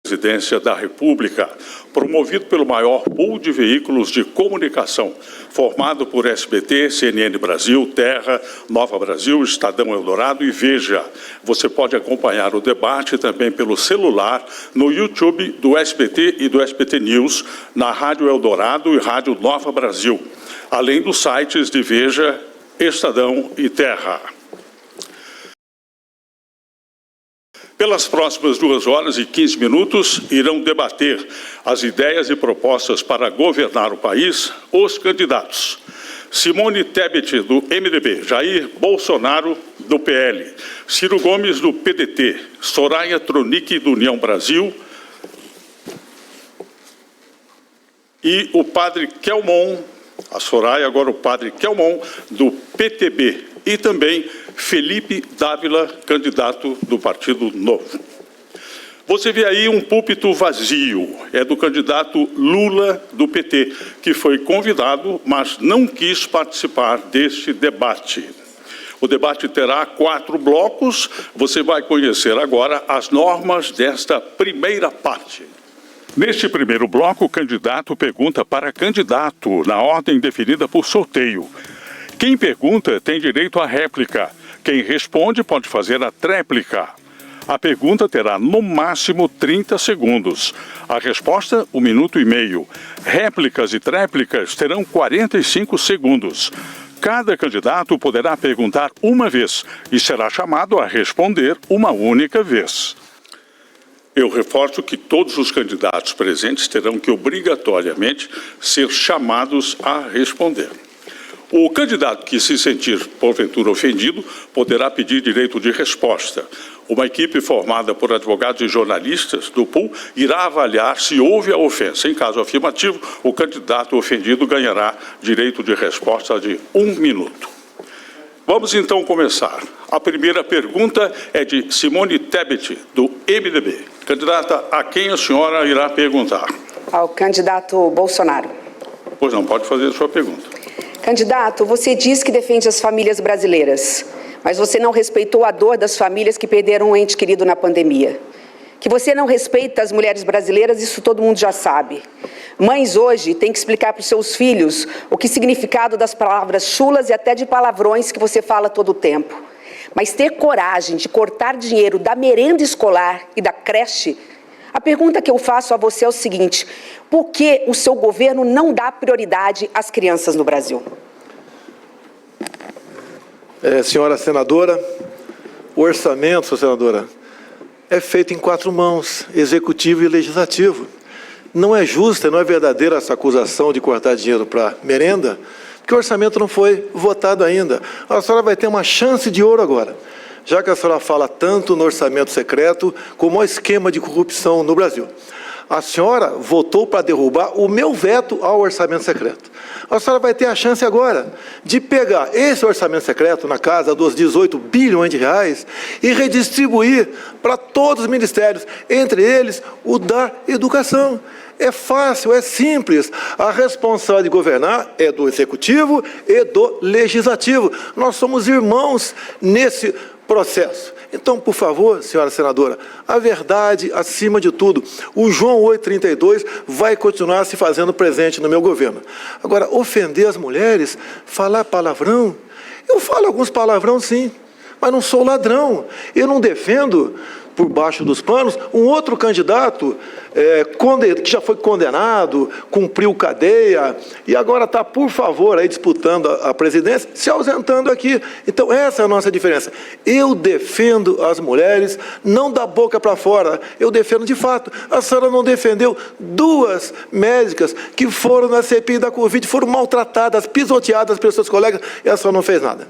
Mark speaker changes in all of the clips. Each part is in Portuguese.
Speaker 1: Presidência da República, promovido pelo maior pool de veículos de comunicação, formado por SBT, CNN Brasil, Terra, Nova Brasil, Estadão Eldorado e Veja. Você pode acompanhar o debate também pelo celular, no YouTube do SBT e do SBT News, na Rádio Eldorado e Rádio Nova Brasil, além dos sites de Veja, Estadão e Terra. Pelas próximas 2 horas e 15 minutos, irão debater as ideias e propostas para governar o país os candidatos. Simone Tebet, do MDB, Jair Bolsonaro, do PL, Ciro Gomes, do PDT, Soraya Tronic, do União Brasil, e o padre Kelmon, a Soraya, agora o padre Kelmon, do PTB, e também Felipe Dávila, candidato do Partido Novo. Você vê aí um púlpito vazio, é do candidato Lula, do PT, que foi convidado, mas não quis participar deste debate. O debate terá 4 blocos, você vai conhecer agora as normas desta primeira parte. Neste primeiro bloco, o candidato pergunta para candidato, na ordem definida por sorteio. Quem pergunta tem direito à réplica. Quem responde pode fazer a tréplica. A pergunta terá no máximo 30 segundos. A resposta, 1 minuto e meio. Réplicas e tréplicas terão 45 segundos. Cada candidato poderá perguntar uma vez e será chamado a responder uma única vez. Eu reforço que todos os candidatos presentes terão que obrigatoriamente ser chamados a responder. O candidato que se sentir, porventura, ofendido, poderá pedir direito de resposta. Uma equipe formada por advogados e jornalistas do pool irá avaliar se houve a ofensa. Em caso afirmativo, o candidato ofendido ganhará direito de resposta de 1 minuto. Vamos então começar. A primeira pergunta é de Simone Tebet, do MDB. Candidata, a quem a senhora irá perguntar?
Speaker 2: Ao candidato Bolsonaro.
Speaker 1: Pois não, pode fazer a sua pergunta.
Speaker 2: Candidato, você diz que defende as famílias brasileiras, mas você não respeitou a dor das famílias que perderam um ente querido na pandemia. Que você não respeita as mulheres brasileiras, isso todo mundo já sabe. Mães hoje têm que explicar para os seus filhos o que significado das palavras chulas e até de palavrões que você fala todo o tempo. Mas ter coragem de cortar dinheiro da merenda escolar e da creche. A pergunta que eu faço a você é o seguinte: por que o seu governo não dá prioridade às crianças no Brasil?
Speaker 3: Senhora senadora, o orçamento, senadora, é feito em 4 mãos, executivo e legislativo. Não é justa, não é verdadeira essa acusação de cortar dinheiro para merenda, porque o orçamento não foi votado ainda. A senhora vai ter uma chance de ouro agora, já que a senhora fala tanto no orçamento secreto como o esquema de corrupção no Brasil. A senhora votou para derrubar o meu veto ao orçamento secreto. A senhora vai ter a chance agora de pegar esse orçamento secreto na casa dos 18 bilhões de reais e redistribuir para todos os ministérios, entre eles o da educação. É fácil, é simples. A responsabilidade de governar é do Executivo e do Legislativo. Nós somos irmãos nesse processo. Então, por favor, senhora senadora, a verdade acima de tudo. O João 8,32 vai continuar se fazendo presente no meu governo. Agora, ofender as mulheres, falar palavrão, eu falo alguns palavrão sim, mas não sou ladrão. Eu não defendo, por baixo dos panos, um outro candidato que já foi condenado, cumpriu cadeia e agora está, por favor, aí disputando a presidência, se ausentando aqui. Então, essa é a nossa diferença. Eu defendo as mulheres, não da boca para fora, eu defendo de fato. A senhora não defendeu 2 médicas que foram na CPI da Covid, foram maltratadas, pisoteadas pelos seus colegas, e a senhora não fez nada.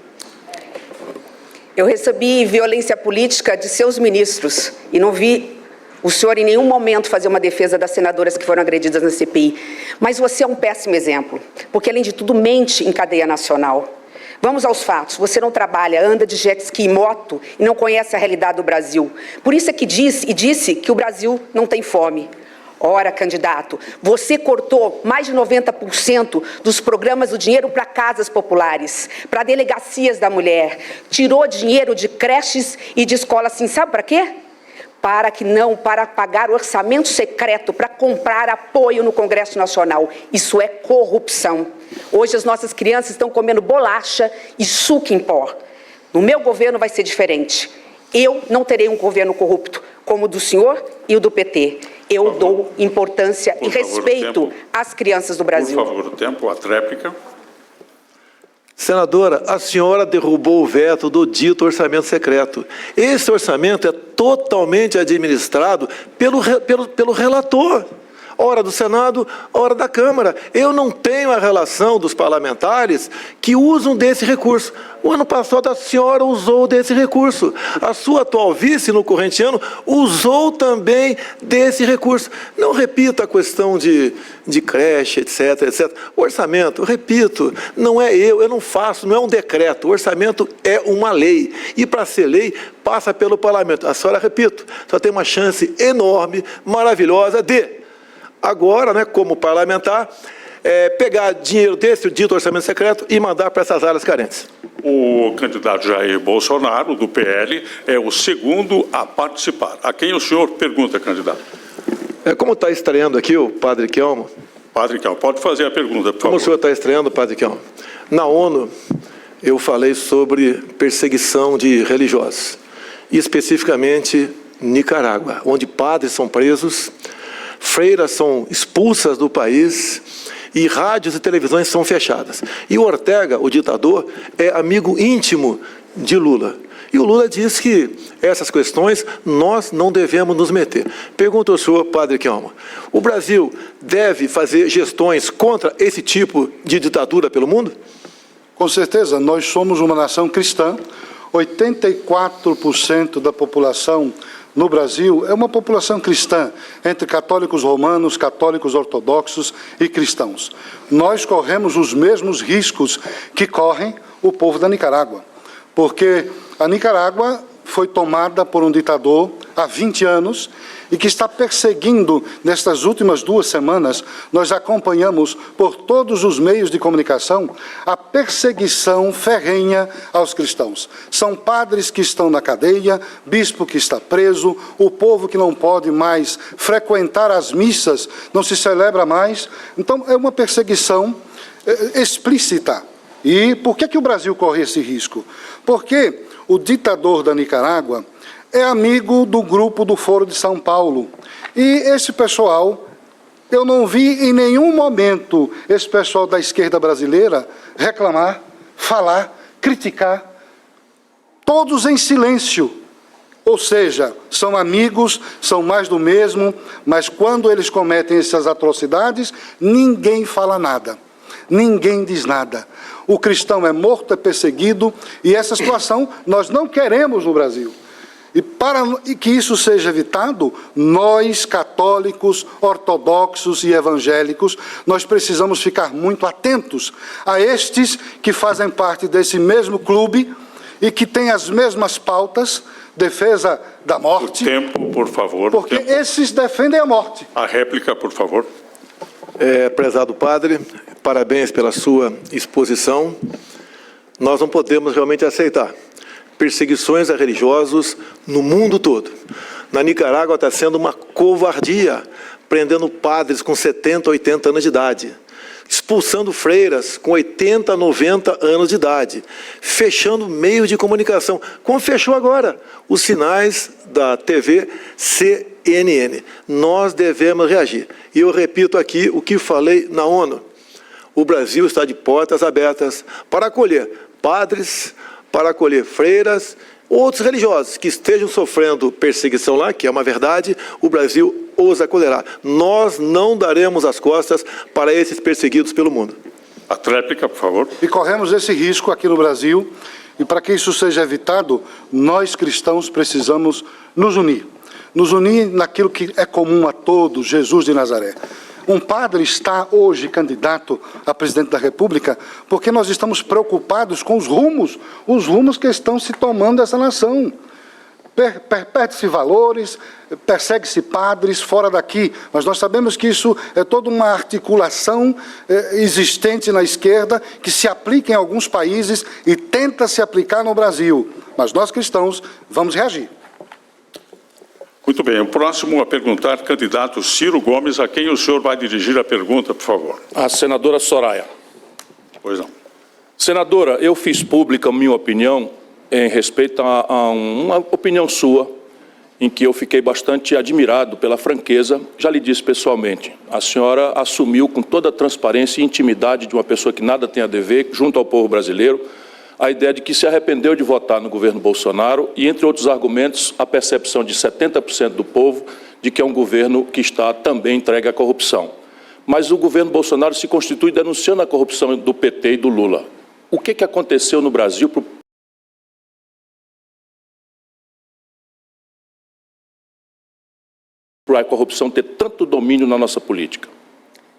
Speaker 2: Eu recebi violência política de seus ministros e não vi o senhor em nenhum momento fazer uma defesa das senadoras que foram agredidas na CPI. Mas você é um péssimo exemplo, porque, além de tudo, mente em cadeia nacional. Vamos aos fatos. Você não trabalha, anda de jet ski e moto e não conhece a realidade do Brasil. Por isso é que disse que o Brasil não tem fome. Ora, candidato, você cortou mais de 90% dos programas do dinheiro para casas populares, para delegacias da mulher, tirou dinheiro de creches e de escolas, assim, sabe para quê? para pagar orçamento secreto, para comprar apoio no Congresso Nacional. Isso é corrupção. Hoje as nossas crianças estão comendo bolacha e suco em pó. No meu governo vai ser diferente. Eu não terei um governo corrupto como o do senhor e o do PT. Eu dou importância e respeito às crianças do Brasil.
Speaker 1: Por favor, o tempo, a réplica.
Speaker 3: Senadora, a senhora derrubou o veto do dito orçamento secreto. Esse orçamento é totalmente administrado pelo relator. Ora do Senado, ora da Câmara. Eu não tenho a relação dos parlamentares que usam desse recurso. O ano passado a senhora usou desse recurso. A sua atual vice, no corrente ano, usou também desse recurso. Não repita a questão de creche, etc, etc. O orçamento, repito, não é eu não faço, não é um decreto. O orçamento é uma lei. E para ser lei, passa pelo parlamento. A senhora, repito, só tem uma chance enorme, maravilhosa de... Agora, né, como parlamentar, pegar dinheiro desse dito orçamento secreto e mandar para essas áreas carentes.
Speaker 1: O candidato Jair Bolsonaro, do PL, é o segundo a participar. A quem o senhor pergunta, candidato?
Speaker 3: Como está estreando aqui o padre Kelmo?
Speaker 1: Padre Kelmo, pode fazer a pergunta, por favor.
Speaker 3: Como o senhor está estreando, padre Kelmo? Na ONU, eu falei sobre perseguição de religiosos, e especificamente Nicarágua, onde padres são presos, freiras são expulsas do país e rádios e televisões são fechadas. E o Ortega, o ditador, é amigo íntimo de Lula. E o Lula diz que essas questões nós não devemos nos meter. Pergunta ao senhor, padre Kelmo, o Brasil deve fazer gestões contra esse tipo de ditadura pelo mundo?
Speaker 4: Com certeza, nós somos uma nação cristã, 84% da população no Brasil é uma população cristã, entre católicos romanos, católicos ortodoxos e cristãos. Nós corremos os mesmos riscos que correm o povo da Nicarágua, porque a Nicarágua foi tomada por um ditador há 20 anos e que está perseguindo, nestas últimas 2 semanas, nós acompanhamos por todos os meios de comunicação a perseguição ferrenha aos cristãos. São padres que estão na cadeia, bispo que está preso, o povo que não pode mais frequentar as missas, não se celebra mais. Então, é uma perseguição explícita. E por que o Brasil corre esse risco? Porque o ditador da Nicarágua é amigo do grupo do Foro de São Paulo. E esse pessoal, eu não vi em nenhum momento esse pessoal da esquerda brasileira reclamar, falar, criticar, todos em silêncio. Ou seja, são amigos, são mais do mesmo, mas quando eles cometem essas atrocidades, ninguém fala nada, ninguém diz nada. O cristão é morto, é perseguido, e essa situação nós não queremos no Brasil. E para que isso seja evitado, nós, católicos, ortodoxos e evangélicos, nós precisamos ficar muito atentos a estes que fazem parte desse mesmo clube e que têm as mesmas pautas, defesa da morte.
Speaker 1: O tempo, por favor.
Speaker 4: Porque esses defendem a morte.
Speaker 1: A réplica, por favor.
Speaker 3: Prezado padre, parabéns pela sua exposição. Nós não podemos realmente aceitar perseguições a religiosos no mundo todo. Na Nicarágua está sendo uma covardia, prendendo padres com 70, 80 anos de idade, expulsando freiras com 80, 90 anos de idade, fechando meios de comunicação, como fechou agora os sinais da TV CNN. Nós devemos reagir. E eu repito aqui o que falei na ONU. O Brasil está de portas abertas para acolher padres, para acolher freiras, outros religiosos que estejam sofrendo perseguição lá, que é uma verdade, o Brasil os acolherá. Nós não daremos as costas para esses perseguidos pelo mundo.
Speaker 1: A réplica, por favor.
Speaker 4: E corremos esse risco aqui no Brasil, e para que isso seja evitado, nós cristãos precisamos nos unir. Nos unir naquilo que é comum a todos, Jesus de Nazaré. Um padre está hoje candidato a presidente da República porque nós estamos preocupados com os rumos que estão se tomando essa nação. Perde-se valores, persegue-se padres fora daqui, mas nós sabemos que isso é toda uma articulação existente na esquerda que se aplica em alguns países e tenta se aplicar no Brasil. Mas nós cristãos vamos reagir.
Speaker 1: Muito bem. O próximo a perguntar, candidato Ciro Gomes, a quem o senhor vai dirigir a pergunta, por favor.
Speaker 5: A senadora Soraya.
Speaker 1: Pois não.
Speaker 5: Senadora, eu fiz pública a minha opinião em respeito a uma opinião sua, em que eu fiquei bastante admirado pela franqueza. Já lhe disse pessoalmente, a senhora assumiu com toda a transparência e intimidade de uma pessoa que nada tem a dever, junto ao povo brasileiro, a ideia de que se arrependeu de votar no governo Bolsonaro e, entre outros argumentos, a percepção de 70% do povo de que é um governo que está também entregue à corrupção. Mas o governo Bolsonaro se constitui denunciando a corrupção do PT e do Lula. O que aconteceu no Brasil para a corrupção ter tanto domínio na nossa política?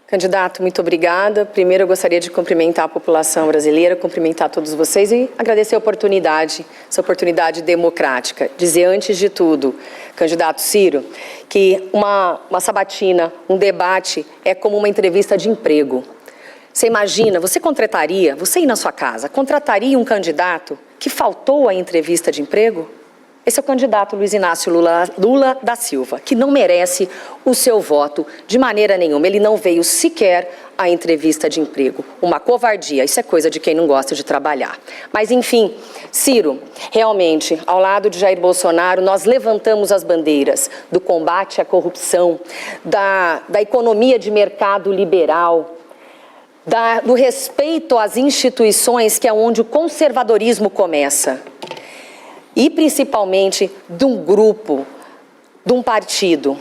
Speaker 6: Candidato, muito obrigada. Primeiro, eu gostaria de cumprimentar a população brasileira, cumprimentar todos vocês e agradecer a oportunidade, essa oportunidade democrática. Dizer, antes de tudo, candidato Ciro, que uma sabatina, um debate é como uma entrevista de emprego. Você imagina, você contrataria, você ir na sua casa, contrataria um candidato que faltou à entrevista de emprego? Esse é o candidato Luiz Inácio Lula da Silva, que não merece o seu voto de maneira nenhuma. Ele não veio sequer à entrevista de emprego. Uma covardia, isso é coisa de quem não gosta de trabalhar. Mas, enfim, Ciro, realmente, ao lado de Jair Bolsonaro, nós levantamos as bandeiras do combate à corrupção, da economia de mercado liberal, do respeito às instituições, que é onde o conservadorismo começa. E principalmente de um grupo, de um partido.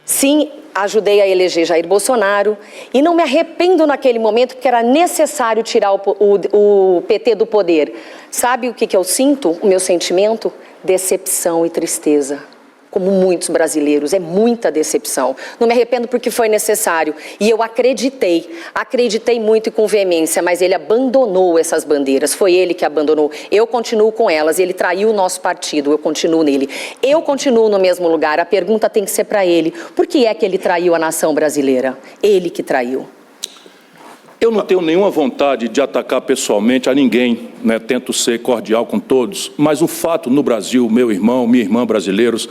Speaker 6: Sim, ajudei a eleger Jair Bolsonaro e não me arrependo naquele momento porque era necessário tirar o PT do poder. Sabe o que eu sinto? O meu sentimento? Decepção e tristeza. Como muitos brasileiros, é muita decepção. Não me arrependo porque foi necessário. E eu acreditei muito e com veemência, mas ele abandonou essas bandeiras. Foi ele que abandonou. Eu continuo com elas. Ele traiu o nosso partido, eu continuo nele. Eu continuo no mesmo lugar. A pergunta tem que ser para ele. Por que é que ele traiu a nação brasileira? Ele que traiu.
Speaker 5: Eu não tenho nenhuma vontade de atacar pessoalmente a ninguém, né? Tento ser cordial com todos, mas o fato no Brasil, meu irmão, minha irmã brasileiros,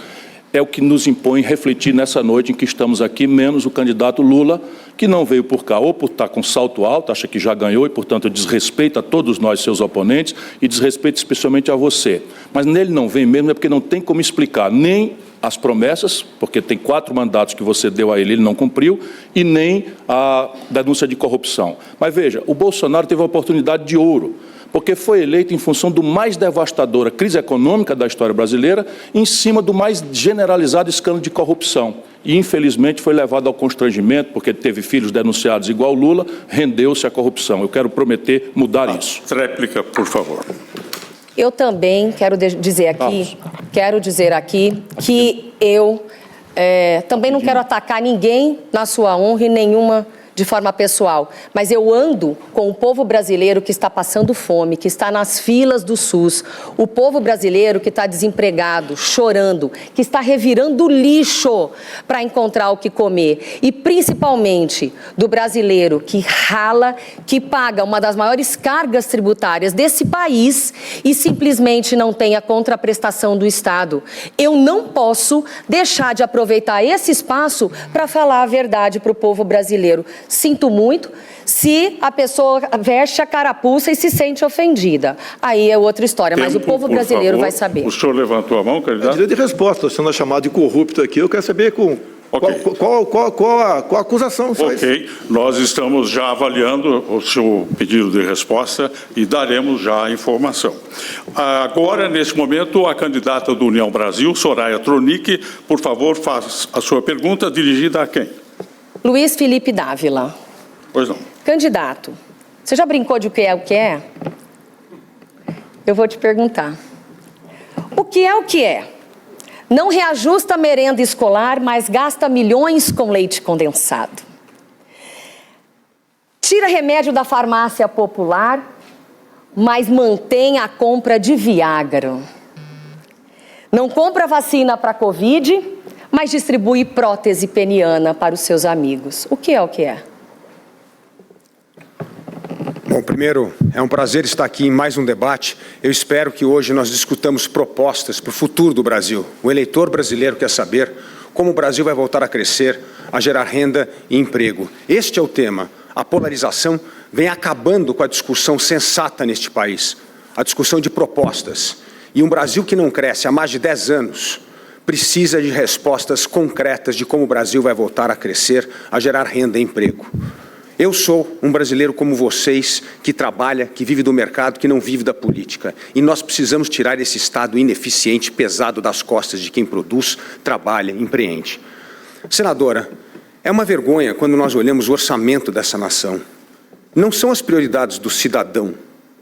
Speaker 5: é o que nos impõe refletir nessa noite em que estamos aqui, menos o candidato Lula, que não veio por cá, ou por estar com salto alto, acha que já ganhou e, portanto, desrespeita a todos nós, seus oponentes, e desrespeita especialmente a você. Mas nele não vem mesmo, é porque não tem como explicar nem as promessas, porque tem 4 mandatos que você deu a ele não cumpriu, e nem a denúncia de corrupção. Mas veja, o Bolsonaro teve uma oportunidade de ouro, porque foi eleito em função do mais devastadora crise econômica da história brasileira, em cima do mais generalizado escândalo de corrupção. E, infelizmente, foi levado ao constrangimento, porque teve filhos denunciados igual Lula, rendeu-se à corrupção. Eu quero prometer mudar isso.
Speaker 1: Réplica, por favor.
Speaker 6: Eu também quero dizer aqui que eu também não quero atacar ninguém na sua honra e nenhuma de forma pessoal, mas eu ando com o povo brasileiro que está passando fome, que está nas filas do SUS, o povo brasileiro que está desempregado, chorando, que está revirando lixo para encontrar o que comer, e principalmente do brasileiro que rala, que paga uma das maiores cargas tributárias desse país e simplesmente não tem a contraprestação do Estado. Eu não posso deixar de aproveitar esse espaço para falar a verdade para o povo brasileiro. Sinto muito se a pessoa veste a carapuça e se sente ofendida. Aí é outra históa, mas o povo brasileiro vai saber.
Speaker 1: O senhor levantou a mão, candidato?
Speaker 3: Direito de resposta, sendo chamado de corrupto aqui, eu quero saber qual a acusação faz.
Speaker 1: Ok, nós estamos já avaliando o seu pedido de resposta e daremos já a informação. Agora, nesse momento, a candidata do União Brasil, Soraya Tronic, por favor, faça a sua pergunta dirigida a quem?
Speaker 6: Luiz Felipe Dávila.
Speaker 1: Pois não.
Speaker 6: Candidato, você já brincou de o que é o que é? Eu vou te perguntar. O que é o que é? Não reajusta a merenda escolar, mas gasta milhões com leite condensado. Tira remédio da farmácia popular, mas mantém a compra de Viagra. Não compra vacina para a Covid, mas distribui prótese peniana para os seus amigos. O que é o que é?
Speaker 7: Bom, primeiro, é um prazer estar aqui em mais um debate. Eu espero que hoje nós discutamos propostas para o futuro do Brasil. O eleitor brasileiro quer saber como o Brasil vai voltar a crescer, a gerar renda e emprego. Este é o tema. A polarização vem acabando com a discussão sensata neste país, a discussão de propostas. E um Brasil que não cresce há mais de 10 anos precisa de respostas concretas de como o Brasil vai voltar a crescer, a gerar renda e emprego. Eu sou um brasileiro como vocês, que trabalha, que vive do mercado, que não vive da política. E nós precisamos tirar esse Estado ineficiente, pesado das costas de quem produz, trabalha, empreende. Senadora, é uma vergonha quando nós olhamos o orçamento dessa nação. Não são as prioridades do cidadão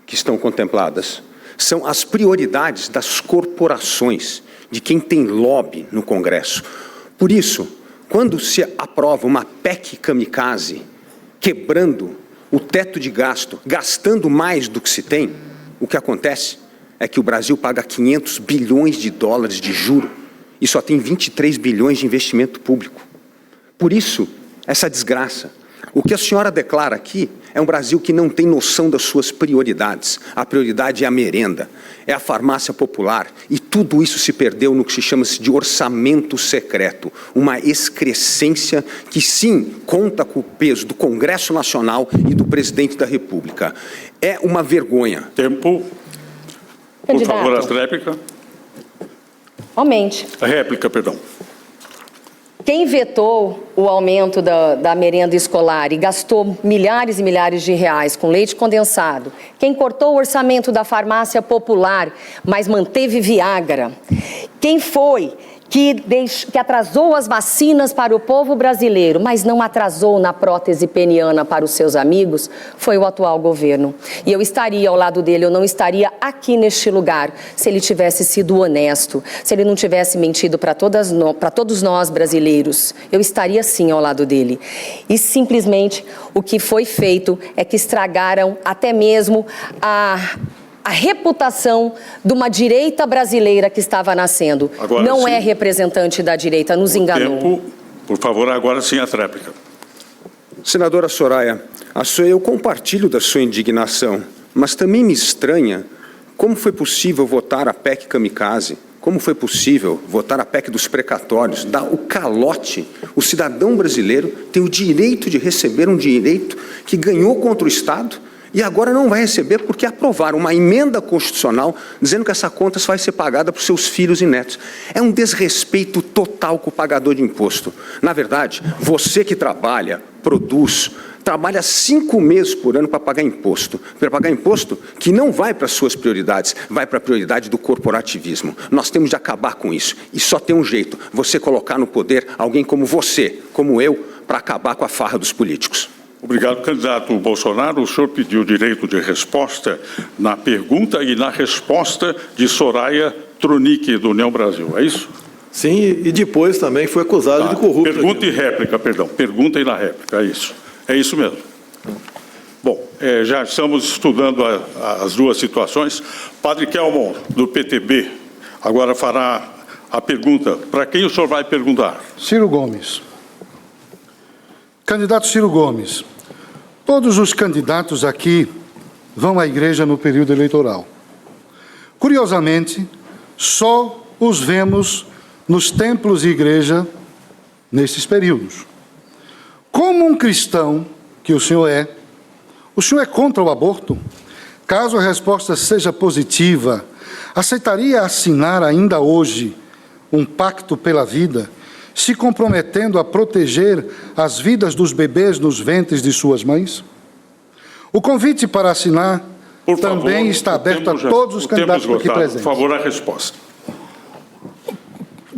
Speaker 7: que estão contempladas, são as prioridades das corporações, de quem tem lobby no Congresso. Por isso, quando se aprova uma PEC kamikaze, quebrando o teto de gasto, gastando mais do que se tem, o que acontece é que o Brasil paga 500 bilhões de dólares de juro e só tem 23 bilhões de investimento público. Por isso, essa desgraça. O que a senhora declara aqui é um Brasil que não tem noção das suas prioridades. A prioridade é a merenda, é a farmácia popular, e tudo isso se perdeu no que se chama de orçamento secreto, uma excrescência que sim conta com o peso do Congresso Nacional e do Presidente da República. É uma vergonha.
Speaker 1: Tempo. Por favor, a réplica.
Speaker 6: Aumente.
Speaker 1: A réplica, perdão.
Speaker 6: Quem vetou o aumento da merenda escolar e gastou milhares e milhares de reais com leite condensado, quem cortou o orçamento da farmácia popular, mas manteve Viagra, quem foi que atrasou as vacinas para o povo brasileiro, mas não atrasou na prótese peniana para os seus amigos, foi o atual governo. E eu estaria ao lado dele, eu não estaria aqui neste lugar se ele tivesse sido honesto, se ele não tivesse mentido para todos nós brasileiros. Eu estaria sim ao lado dele. E simplesmente o que foi feito é que estragaram até mesmo a reputação de uma direita brasileira que estava nascendo. Agora, não sim, é representante da direita, nos enganou.
Speaker 1: Tempo, por favor, agora sim a réplica.
Speaker 7: Senadora Soraya, eu compartilho da sua indignação, mas também me estranha como foi possível votar a PEC kamikaze, como foi possível votar a PEC dos precatórios, dar o calote. O cidadão brasileiro tem o direito de receber um direito que ganhou contra o Estado, e agora não vai receber porque aprovaram uma emenda constitucional dizendo que essa conta só vai ser pagada por seus filhos e netos. É um desrespeito total com o pagador de imposto. Na verdade, você que trabalha, produz, trabalha 5 meses por ano para pagar imposto que não vai para as suas prioridades, vai para a prioridade do corporativismo. Nós temos de acabar com isso. E só tem um jeito, você colocar no poder alguém como você, como eu, para acabar com a farra dos políticos.
Speaker 1: Obrigado, candidato Bolsonaro. O senhor pediu direito de resposta na pergunta e na resposta de Soraya Tronic, do União Brasil, é isso?
Speaker 3: Sim, e depois também foi acusado de corrupto.
Speaker 1: Pergunta e réplica, perdão. Pergunta e na réplica, é isso. É isso mesmo. Bom, já estamos estudando as duas situações. Padre Kelmon, do PTB, agora fará a pergunta. Para quem o senhor vai perguntar?
Speaker 4: Ciro Gomes. Candidato Ciro Gomes, todos os candidatos aqui vão à igreja no período eleitoral. Curiosamente, só os vemos nos templos e igreja nesses períodos. Como um cristão que o senhor é contra o aborto? Caso a resposta seja positiva, aceitaria assinar ainda hoje um pacto pela vida, se comprometendo a proteger as vidas dos bebês nos ventres de suas mães? O convite para assinar também está aberto a todos os candidatos aqui presentes.
Speaker 1: Por favor, a resposta.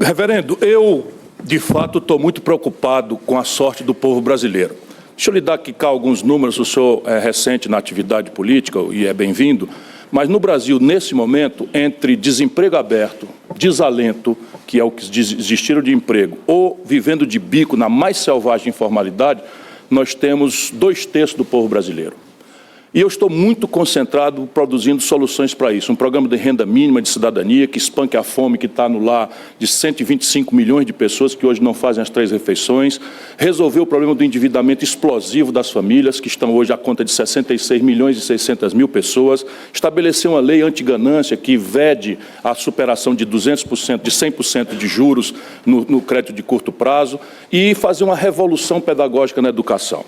Speaker 5: Reverendo, eu, de fato, estou muito preocupado com a sorte do povo brasileiro. Deixa eu lhe dar aqui cá alguns números, o senhor é recente na atividade política e é bem-vindo, mas no Brasil, nesse momento, entre desemprego aberto, desalento, que é o que desistiram de emprego, ou vivendo de bico na mais selvagem informalidade, nós temos 2/3 do povo brasileiro. E eu estou muito concentrado produzindo soluções para isso. Um programa de renda mínima de cidadania que espanque a fome que está no lar de 125 milhões de pessoas que hoje não fazem as 3 refeições. Resolver o problema do endividamento explosivo das famílias, que estão hoje à conta de 66 milhões e 600 mil pessoas. Estabelecer uma lei anti-ganância que vede a superação de 200%, de 100% de juros no crédito de curto prazo. E fazer uma revolução pedagógica na educação.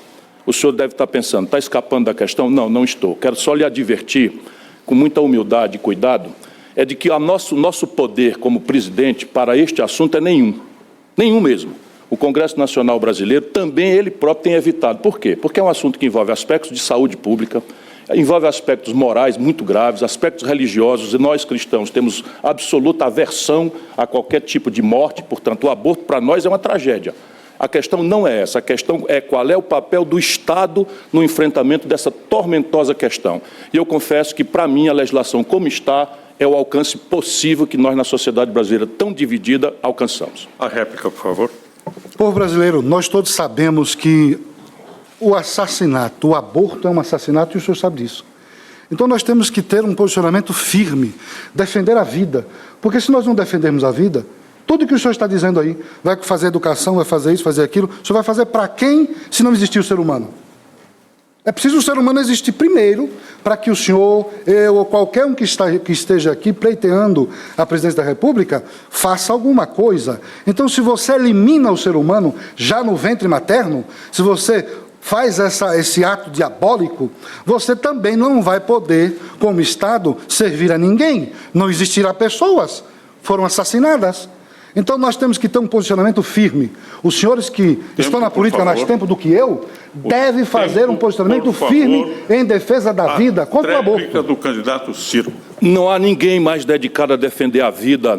Speaker 5: O senhor deve estar pensando, está escapando da questão? Não, não estou. Quero só lhe advertir, com muita humildade e cuidado, é de que o nosso poder como presidente para este assunto é nenhum. Nenhum mesmo. O Congresso Nacional Brasileiro também ele próprio tem evitado. Por quê? Porque é um assunto que envolve aspectos de saúde pública, envolve aspectos morais muito graves, aspectos religiosos, e nós cristãos temos absoluta aversão a qualquer tipo de morte, portanto, o aborto para nós é uma tragédia. A questão não é essa, a questão é qual é o papel do Estado no enfrentamento dessa tormentosa questão. E eu confesso que, para mim, a legislação como está é o alcance possível que nós, na sociedade brasileira tão dividida, alcançamos.
Speaker 1: A réplica, por favor.
Speaker 4: Povo brasileiro, nós todos sabemos que o assassinato, o aborto é um assassinato e o senhor sabe disso. Então nós temos que ter um posicionamento firme, defender a vida, porque se nós não defendermos a vida, tudo que o senhor está dizendo aí, vai fazer educação, vai fazer isso, fazer aquilo, o senhor vai fazer para quem se não existir o ser humano? É preciso o ser humano existir primeiro para que o senhor, eu ou qualquer um que esteja aqui pleiteando a presidência da República faça alguma coisa. Então, se você elimina o ser humano já no ventre materno, se você faz esse ato diabólico, você também não vai poder, como Estado, servir a ninguém. Não existirá pessoas, foram assassinadas. Então, nós temos que ter um posicionamento firme. Os senhores que estão na política mais tempo do que eu, devem fazer um posicionamento firme em defesa da vida contra o aborto.
Speaker 1: Réplica do candidato Ciro.
Speaker 5: Não há ninguém mais dedicado a defender a vida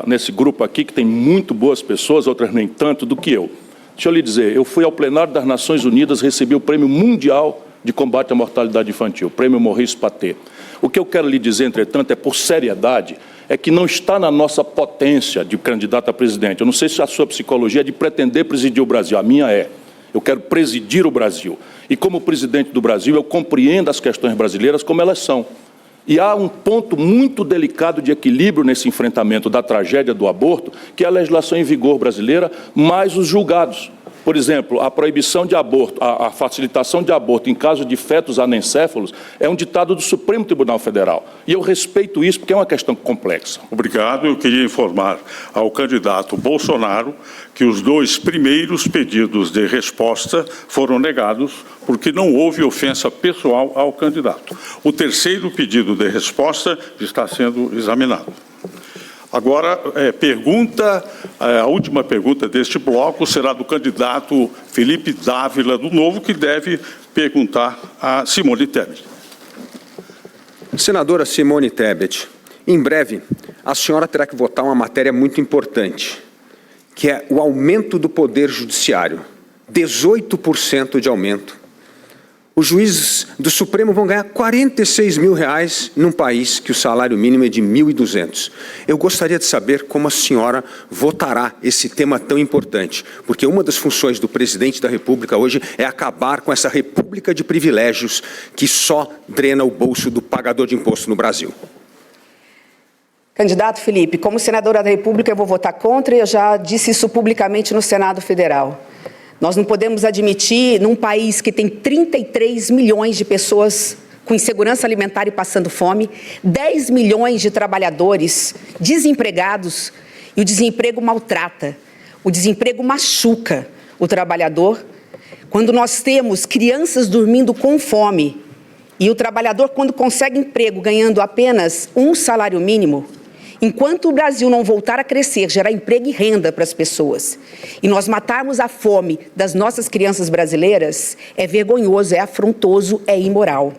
Speaker 5: nesse grupo aqui, que tem muito boas pessoas, outras nem tanto, do que eu. Deixa eu lhe dizer, eu fui ao plenário das Nações Unidas, recebi o Prêmio Mundial de Combate à Mortalidade Infantil, o Prêmio Maurice Paté. O que eu quero lhe dizer, entretanto, é por seriedade, é que não está na nossa potência de candidato a presidente. Eu não sei se a sua psicologia é de pretender presidir o Brasil, a minha é. Eu quero presidir o Brasil. E como presidente do Brasil, eu compreendo as questões brasileiras como elas são. E há um ponto muito delicado de equilíbrio nesse enfrentamento da tragédia do aborto, que é a legislação em vigor brasileira, mais os julgados. Por exemplo, a proibição de aborto, a facilitação de aborto em caso de fetos anencéfalos é um ditado do Supremo Tribunal Federal. E eu respeito isso porque é uma questão complexa.
Speaker 1: Obrigado. Eu queria informar ao candidato Bolsonaro que os 2 primeiros pedidos de resposta foram negados porque não houve ofensa pessoal ao candidato. O 3º pedido de resposta está sendo examinado. Agora, a última pergunta deste bloco será do candidato Felipe Dávila, do Novo, que deve perguntar a Simone Tebet.
Speaker 7: Senadora Simone Tebet, em breve, a senhora terá que votar uma matéria muito importante, que é o aumento do poder judiciário, 18% de aumento. Os juízes do Supremo vão ganhar R$46 mil num país que o salário mínimo é de 1.200. Eu gostaria de saber como a senhora votará esse tema tão importante, porque uma das funções do presidente da República hoje é acabar com essa república de privilégios que só drena o bolso do pagador de imposto no Brasil.
Speaker 2: Candidato Felipe, como senadora da República, eu vou votar contra e eu já disse isso publicamente no Senado Federal. Nós não podemos admitir, num país que tem 33 milhões de pessoas com insegurança alimentar e passando fome, 10 milhões de trabalhadores desempregados, e o desemprego maltrata, o desemprego machuca o trabalhador. Quando nós temos crianças dormindo com fome e o trabalhador, quando consegue emprego ganhando apenas um salário mínimo, enquanto o Brasil não voltar a crescer, gerar emprego e renda para as pessoas, e nós matarmos a fome das nossas crianças brasileiras, é vergonhoso, é afrontoso, é imoral.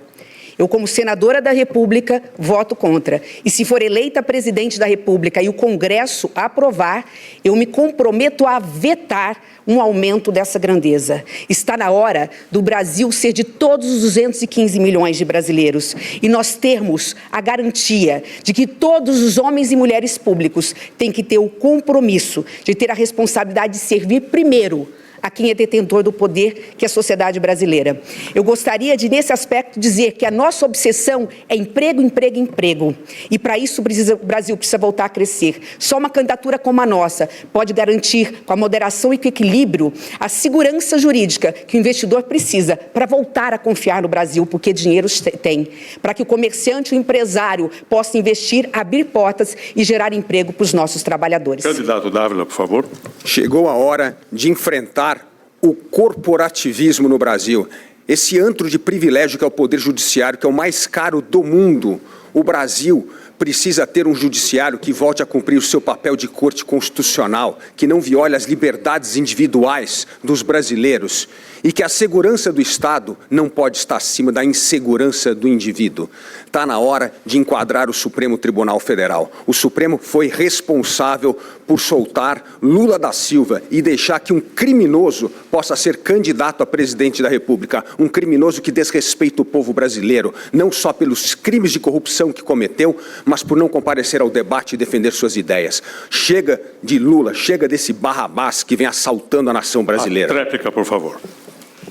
Speaker 2: Eu, como senadora da República, voto contra. E se for eleita presidente da República e o Congresso aprovar, eu me comprometo a vetar um aumento dessa grandeza. Está na hora do Brasil ser de todos os 215 milhões de brasileiros e nós termos a garantia de que todos os homens e mulheres públicos têm que ter o compromisso de ter a responsabilidade de servir primeiro a quem é detentor do poder, que é a sociedade brasileira. Eu gostaria de, nesse aspecto, dizer que a nossa obsessão é emprego, emprego, emprego. E para isso o Brasil precisa voltar a crescer. Só uma candidatura como a nossa pode garantir, com a moderação e com o equilíbrio, a segurança jurídica que o investidor precisa para voltar a confiar no Brasil, porque dinheiro tem, para que o comerciante e o empresário possam investir, abrir portas e gerar emprego para os nossos trabalhadores.
Speaker 1: Candidato Dávila, por favor.
Speaker 7: Chegou a hora de enfrentar o corporativismo no Brasil. Esse antro de privilégio que é o Poder Judiciário, que é o mais caro do mundo. O Brasil precisa ter um judiciário que volte a cumprir o seu papel de corte constitucional, que não viole as liberdades individuais dos brasileiros e que a segurança do Estado não pode estar acima da insegurança do indivíduo. Está na hora de enquadrar o Supremo Tribunal Federal. O Supremo foi responsável por soltar Lula da Silva e deixar que um criminoso possa ser candidato a presidente da República, um criminoso que desrespeita o povo brasileiro, não só pelos crimes de corrupção que cometeu, mas por não comparecer ao debate e defender suas ideias. Chega de Lula, chega desse Barrabás que vem assaltando a nação brasileira.
Speaker 1: Réplica, por favor.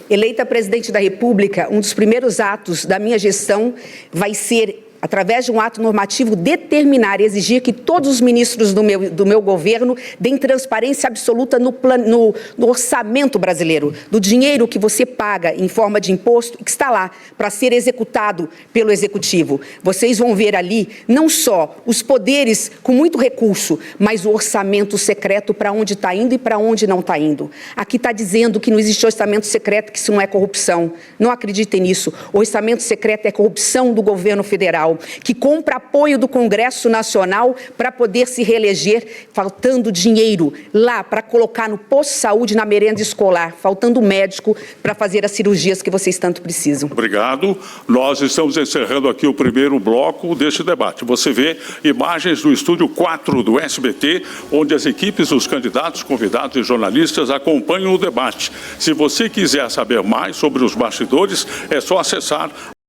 Speaker 2: Eleita presidente da República, um dos primeiros atos da minha gestão vai ser, através de um ato normativo, determinar e exigir que todos os ministros do meu governo deem transparência absoluta no orçamento brasileiro, do dinheiro que você paga em forma de imposto e que está lá para ser executado pelo Executivo. Vocês vão ver ali não só os poderes com muito recurso, mas o orçamento secreto para onde está indo e para onde não está indo. Aqui está dizendo que não existe orçamento secreto, que isso não é corrupção. Não acreditem nisso. O orçamento secreto é corrupção do governo federal, que compra apoio do Congresso Nacional para poder se reeleger, faltando dinheiro lá para colocar no posto de saúde, na merenda escolar, faltando médico para fazer as cirurgias que vocês tanto precisam.
Speaker 1: Obrigado. Nós estamos encerrando aqui o primeiro bloco deste debate. Você vê imagens do estúdio 4 do SBT, onde as equipes dos candidatos, convidados e jornalistas acompanham o debate. Se você quiser saber mais sobre os bastidores, é só acessar